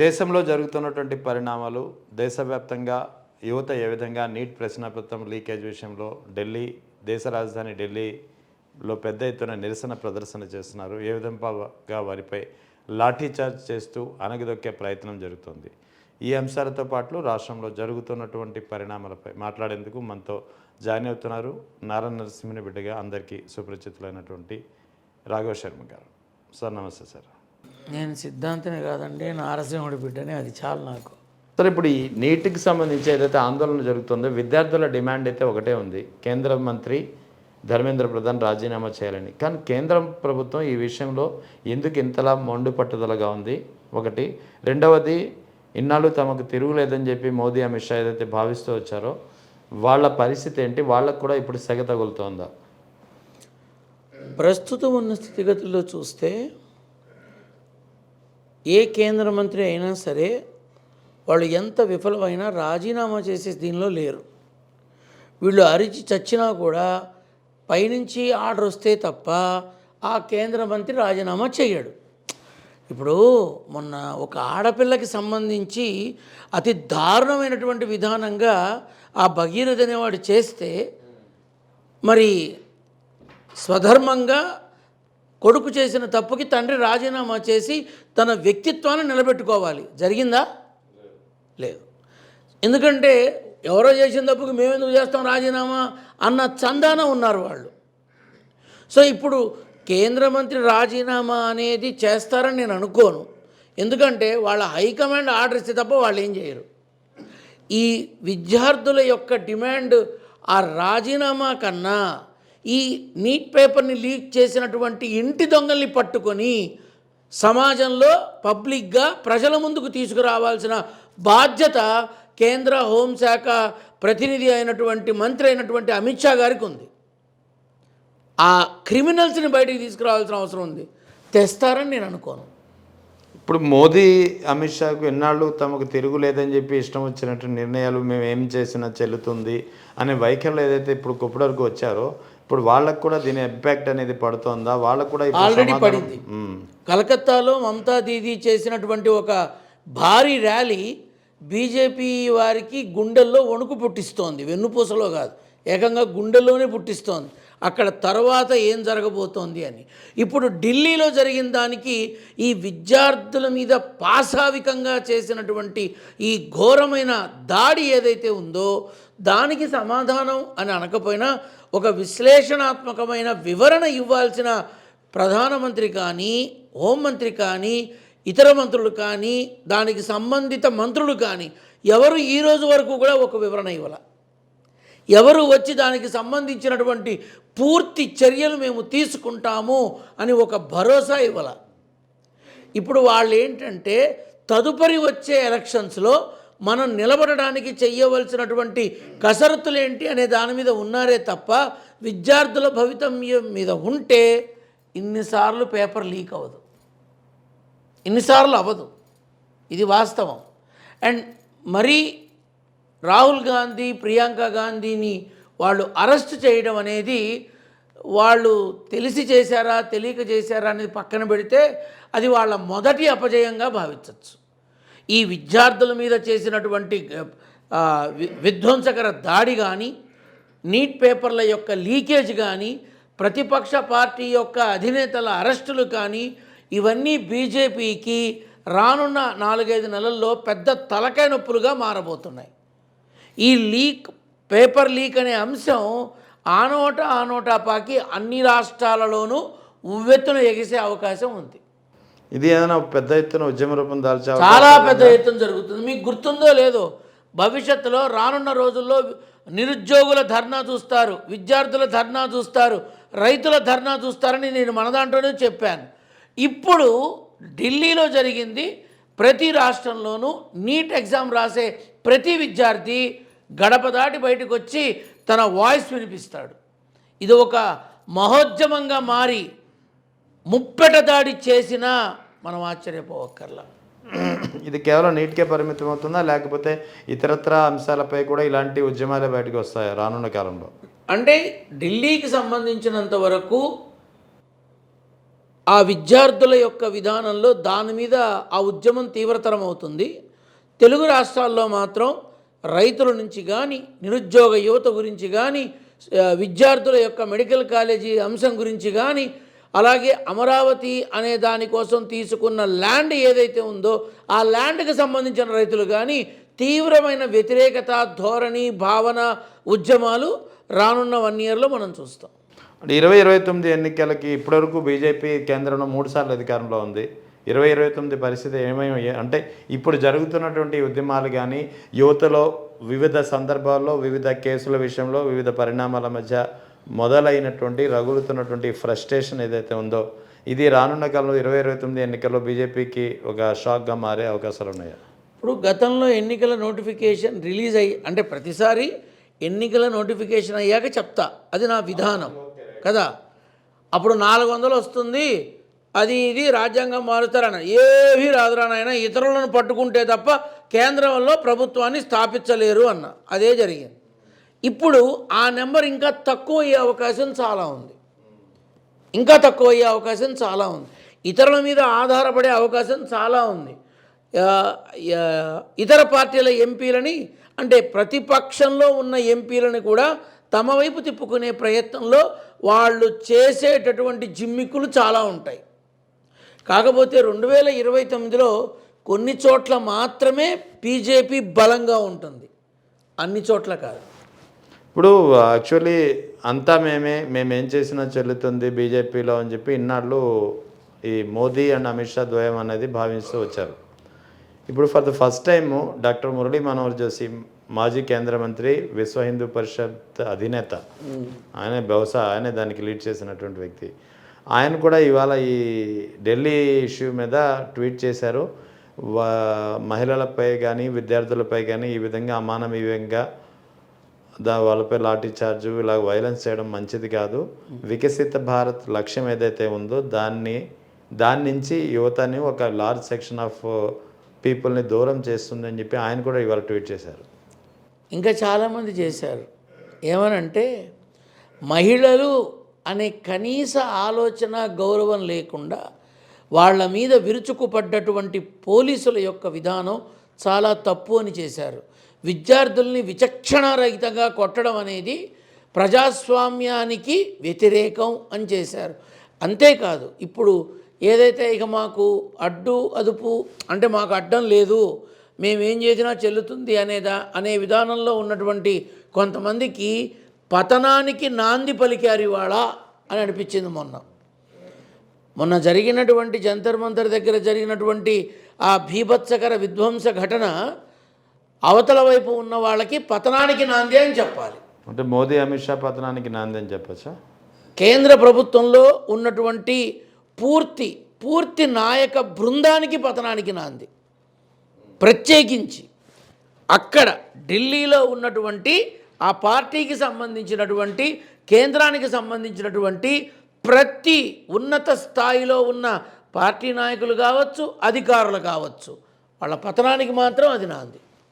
దేశంలో జరుగుతున్నటువంటి పరిణామాలు దేశవ్యాప్తంగా యువత ఏ విధంగా నీట్ ప్రశ్నపత్రం లీకేజ్ విషయంలో దేశ రాజధాని ఢిల్లీలో పెద్ద ఎత్తున నిరసన ప్రదర్శన చేస్తున్నారు. ఏ విధంగా వారిపై లాఠీచార్జ్ చేస్తూ అణగదొక్కే ప్రయత్నం జరుగుతుంది. ఈ అంశాలతో పాటు రాష్ట్రంలో జరుగుతున్నటువంటి పరిణామాలపై మాట్లాడేందుకు మనతో జాయిన్ అవుతున్నారు నారా నరసింహుని బిడ్డగా అందరికీ సుపరిచితులైనటువంటి రాఘవ శర్మ గారు. సార్ నమస్తే సార్. నేను సిద్ధాంతనే కాదండి, నారసింహుడి బిడ్డనే, అది చాలు నాకు. సార్, ఇప్పుడు ఈ నీట్కి సంబంధించి ఏదైతే ఆందోళన జరుగుతుందో విద్యార్థుల డిమాండ్ అయితే ఒకటే ఉంది, కేంద్ర మంత్రి ధర్మేంద్ర ప్రధాన్ రాజీనామా చేయాలని. కానీ కేంద్ర ప్రభుత్వం ఈ విషయంలో ఎందుకు ఇంతలా మొండు పట్టుదలగా ఉంది? ఒకటి. రెండవది, ఇన్నాళ్ళు తమకు తిరుగులేదని చెప్పి మోదీ అమిత్ షా ఏదైతే భావిస్తూ వచ్చారో వాళ్ళ పరిస్థితి ఏంటి? వాళ్ళకు కూడా ఇప్పుడు సెగ తగులుతోందా? ప్రస్తుతం ఉన్న స్థితిగతుల్లో చూస్తే ఏ కేంద్ర మంత్రి అయినా సరే వాళ్ళు ఎంత విఫలమైనా రాజీనామా చేసే దీనిలో లేరు. వీళ్ళు అరిచి చచ్చినా కూడా పైనుంచి ఆర్డర్ వస్తే తప్ప ఆ కేంద్ర మంత్రి రాజీనామా చేయడు. ఇప్పుడు మొన్న ఒక ఆడపిల్లకి సంబంధించి అతి దారుణమైనటువంటి విధానంగా ఆ భగీరథ అనేవాడు చేస్తే మరి స్వధర్మంగా కొడుకు చేసిన తప్పుకి తండ్రి రాజీనామా చేసి తన వ్యక్తిత్వాన్ని నిలబెట్టుకోవాలి. జరిగిందా? లేదు. ఎందుకంటే ఎవరో చేసిన తప్పుకి మేమెందుకు చేస్తాం రాజీనామా అన్న చందాన ఉన్నారు వాళ్ళు. సో ఇప్పుడు కేంద్ర మంత్రి రాజీనామా అనేది చేస్తారని నేను అనుకోను. ఎందుకంటే వాళ్ళ హైకమాండ్ ఆర్డర్ ఇస్తే తప్ప వాళ్ళు ఏం చేయరు. ఈ విద్యార్థుల యొక్క డిమాండ్ ఆ రాజీనామా కన్నా ఈ నీట్ పేపర్ని లీక్ చేసినటువంటి ఇంటి దొంగల్ని పట్టుకొని సమాజంలో పబ్లిక్గా ప్రజల ముందుకు తీసుకురావాల్సిన బాధ్యత కేంద్ర హోంశాఖ ప్రతినిధి అయినటువంటి మంత్రి అయినటువంటి అమిత్ షా గారికి ఉంది. ఆ క్రిమినల్స్ని బయటికి తీసుకురావాల్సిన అవసరం ఉంది. తెస్తారని నేను అనుకోను. ఇప్పుడు మోదీ అమిత్ షాకు ఎన్నాళ్ళు తమకు తిరుగులేదని చెప్పి ఇష్టం వచ్చినట్టు నిర్ణయాలు మేము ఏం చేసినా చెల్లుతుంది అనే వైఖరిలో ఏదైతే ఇప్పుడు ఇప్పటివరకు వచ్చారో ఇప్పుడు వాళ్ళకు కూడా దీని ఇంపాక్ట్ అనేది పడుతుందా? వాళ్ళకు కూడా ఆల్రెడీ పడింది. కలకత్తాలో మమతా దీదీ చేసినటువంటి ఒక భారీ ర్యాలీ బీజేపీ వారికి గుండెల్లో వణుకు పుట్టిస్తోంది. వెన్నుపూసలో కాదు, ఏకంగా గుండెల్లోనే పుట్టిస్తోంది. అక్కడ తర్వాత ఏం జరగబోతోంది అని. ఇప్పుడు ఢిల్లీలో జరిగిన దానికి ఈ విద్యార్థుల మీద పాశావికంగా చేసినటువంటి ఈ ఘోరమైన దాడి ఏదైతే ఉందో దానికి సమాధానం అని అనకపోయినా ఒక విశ్లేషణాత్మకమైన వివరణ ఇవ్వాల్సిన ప్రధానమంత్రి కానీ, హోంమంత్రి కానీ, ఇతర మంత్రులు కానీ, దానికి సంబంధిత మంత్రులు కానీ ఎవరు ఈరోజు వరకు కూడా ఒక వివరణ ఇవ్వాల. ఎవరు వచ్చి దానికి సంబంధించినటువంటి పూర్తి చర్యలు మేము తీసుకుంటాము అని ఒక భరోసా ఇవ్వాల. ఇప్పుడు వాళ్ళు ఏంటంటే తదుపరి వచ్చే ఎలక్షన్స్లో మనం నిలబడడానికి చెయ్యవలసినటువంటి కసరత్తులు ఏంటి అనే దాని మీద ఉన్నారే తప్ప విద్యార్థుల భవితవ్యం మీద ఉంటే ఇన్నిసార్లు పేపర్ లీక్ అవ్వదు, ఇన్నిసార్లు అవ్వదు. ఇది వాస్తవం. అండ్ మరీ రాహుల్ గాంధీ, ప్రియాంక గాంధీని వాళ్ళు అరెస్ట్ చేయడం అనేది వాళ్ళు తెలిసి చేశారా తెలియక చేశారా అనేది పక్కన పెడితే అది వాళ్ళ మొదటి అపజయంగా భావించవచ్చు. ఈ విద్యార్థుల మీద చేసినటువంటి విధ్వంసకర దాడి కానీ, నీట్ పేపర్ల యొక్క లీకేజ్ కానీ, ప్రతిపక్ష పార్టీ యొక్క అధినేతల అరెస్టులు కానీ ఇవన్నీ బీజేపీకి రానున్న 4-5 నెలల్లో పెద్ద తలకాయ నొప్పులుగా మారబోతున్నాయి. ఈ పేపర్ లీక్ అనే అంశం ఆనోటా పాకి అన్ని రాష్ట్రాలలోనూ ఉవ్వెత్తున ఎగిసే అవకాశం ఉంది. ఇది ఏదైనా పెద్ద ఎత్తున ఉద్యమ రూపం దాల్చే చాలా పెద్ద ఎత్తున జరుగుతుంది. మీకు గుర్తుందో లేదో, భవిష్యత్తులో రానున్న రోజుల్లో నిరుద్యోగుల ధర్నా చూస్తారు, విద్యార్థుల ధర్నా చూస్తారు, రైతుల ధర్నా చూస్తారని నేను మన దాంట్లోనే చెప్పాను. ఇప్పుడు ఢిల్లీలో జరిగింది. ప్రతి రాష్ట్రంలోనూ నీట్ ఎగ్జామ్ రాసే ప్రతి విద్యార్థి గడప దాటి బయటకు వచ్చి తన వాయిస్ వినిపిస్తాడు. ఇది ఒక మహోద్యమంగా మారి ముప్పెట దాడి చేసినా మనం ఆశ్చర్యపోవక్కర్లా. ఇది కేవలం నీట్కే పరిమితం అవుతుందా, లేకపోతే ఇతరత్ర అంశాలపై కూడా ఇలాంటి ఉద్యమాలే బయటకు వస్తాయా రానున్న కాలంలో? అంటే ఢిల్లీకి సంబంధించినంత వరకు ఆ విద్యార్థుల యొక్క విధానంలో దాని మీద ఆ ఉద్యమం తీవ్రతరం అవుతుంది. తెలుగు రాష్ట్రాల్లో మాత్రం రైతుల నుంచి కానీ, నిరుద్యోగ యువత గురించి కానీ, విద్యార్థుల యొక్క మెడికల్ కాలేజీ అంశం గురించి కానీ, అలాగే అమరావతి అనే దానికోసం తీసుకున్న ల్యాండ్ ఏదైతే ఉందో ఆ ల్యాండ్కి సంబంధించిన రైతులు కానీ తీవ్రమైన వ్యతిరేకత ధోరణి భావన ఉద్యమాలు రానున్న 1 yearలో మనం చూస్తాం. 2029 ఎన్నికలకి ఇప్పటివరకు బీజేపీ కేంద్రంలో 3 సార్లు అధికారంలో ఉంది. 2029 పరిస్థితి ఏమేమి అంటే ఇప్పుడు జరుగుతున్నటువంటి ఉద్యమాలు కానీ యువతలో వివిధ సందర్భాల్లో వివిధ కేసుల విషయంలో వివిధ పరిణామాల మధ్య మొదలైనటువంటి రగులుతున్నటువంటి ఫ్రస్ట్రేషన్ ఏదైతే ఉందో ఇది రానున్న కాలంలో 2029 ఎన్నికల్లో బీజేపీకి ఒక షాక్గా మారే అవకాశాలు ఉన్నాయా? ఇప్పుడు గతంలో ఎన్నికల నోటిఫికేషన్ రిలీజ్ అయ్యి అంటే ప్రతిసారి ఎన్నికల నోటిఫికేషన్ అయ్యాక చెప్తా, అది నా విధానం కదా. అప్పుడు 400 వస్తుంది, అది ఇది రాజ్యాంగం మారుతారన్న, ఏమీ రాదురా నాయన, ఇతరులను పట్టుకుంటే తప్ప కేంద్రంలో ప్రభుత్వాన్ని స్థాపించలేరు అన్న, అదే జరిగింది. ఇప్పుడు ఆ నెంబర్ ఇంకా తక్కువ అయ్యే అవకాశం చాలా ఉంది, ఇంకా తక్కువ అయ్యే అవకాశం చాలా ఉంది, ఇతరుల మీద ఆధారపడే అవకాశం చాలా ఉంది. ఇతర పార్టీల ఎంపీలని అంటే ప్రతిపక్షంలో ఉన్న ఎంపీలని కూడా తమ వైపు తిప్పుకునే ప్రయత్నంలో వాళ్ళు చేసేటటువంటి జిమ్మిక్కులు చాలా ఉంటాయి. కాకపోతే 2029లో కొన్ని చోట్ల మాత్రమే బీజేపీ బలంగా ఉంటుంది, అన్ని చోట్ల కాదు. ఇప్పుడు యాక్చువల్లీ అంతా మేమేం చేసినా చెల్లుతుంది బీజేపీలో అని చెప్పి ఇన్నాళ్ళు ఈ మోదీ అండ్ అమిత్ షా ద్వయం అనేది భావిస్తూ వచ్చారు. ఇప్పుడు for the first time doctor Murali Manohar Joshi మాజీ కేంద్ర మంత్రి, విశ్వ హిందూ పరిషత్ అధినేత, ఆయన బహుశా ఆయనే దానికి లీడ్ చేసినటువంటి వ్యక్తి, ఆయన కూడా ఇవాళ ఈ ఢిల్లీ ఇష్యూ మీద ట్వీట్ చేశారు. మహిళలపై కానీ విద్యార్థులపై కానీ ఈ విధంగా అమానవీయంగా వాళ్ళపై లాఠీ చార్జు ఇలా వైలెన్స్ చేయడం మంచిది కాదు. వికసిత భారత్ లక్ష్యం ఏదైతే ఉందో దాని నుంచి యువతని ఒక లార్జ్ సెక్షన్ ఆఫ్ పీపుల్ని దూరం చేస్తుందని చెప్పి ఆయన కూడా ఇవాళ ట్వీట్ చేశారు. ఇంకా చాలామంది చేశారు. ఏమనంటే మహిళలు అనే కనీస ఆలోచన గౌరవం లేకుండా వాళ్ళ మీద విరుచుకుపడ్డటువంటి పోలీసుల యొక్క విధానం చాలా తప్పు అని చేశారు. విద్యార్థుల్ని విచక్షణారహితంగా కొట్టడం అనేది ప్రజాస్వామ్యానికి వ్యతిరేకం అని చేశారు. అంతేకాదు ఇప్పుడు ఏదైతే ఇక మాకు అడ్డు అదుపు అంటే మాకు అడ్డం లేదు, మేమేం చేసినా చెల్లుతుంది అనే విధానంలో ఉన్నటువంటి కొంతమందికి పతనానికి నాంది పలికారు ఇవాళ అని అనిపించింది. మొన్న జరిగినటువంటి జంతర్ మంతర్ దగ్గర జరిగినటువంటి ఆ భీభత్సకర విధ్వంస ఘటన అవతల వైపు ఉన్న వాళ్ళకి పతనానికి నాంది అని చెప్పాలి. అంటే మోదీ అమిత్ షా పతనానికి నాంది అని చెప్పచ్చా? కేంద్ర ప్రభుత్వంలో ఉన్నటువంటి పూర్తి నాయక బృందానికి పతనానికి నాంది. ప్రత్యేకించి అక్కడ ఢిల్లీలో ఉన్నటువంటి ఆ పార్టీకి సంబంధించినటువంటి కేంద్రానికి సంబంధించినటువంటి ప్రతి ఉన్నత స్థాయిలో ఉన్న పార్టీ నాయకులు కావచ్చు, అధికారులు కావచ్చు, వాళ్ళ పతనానికి మాత్రం అది నాంది.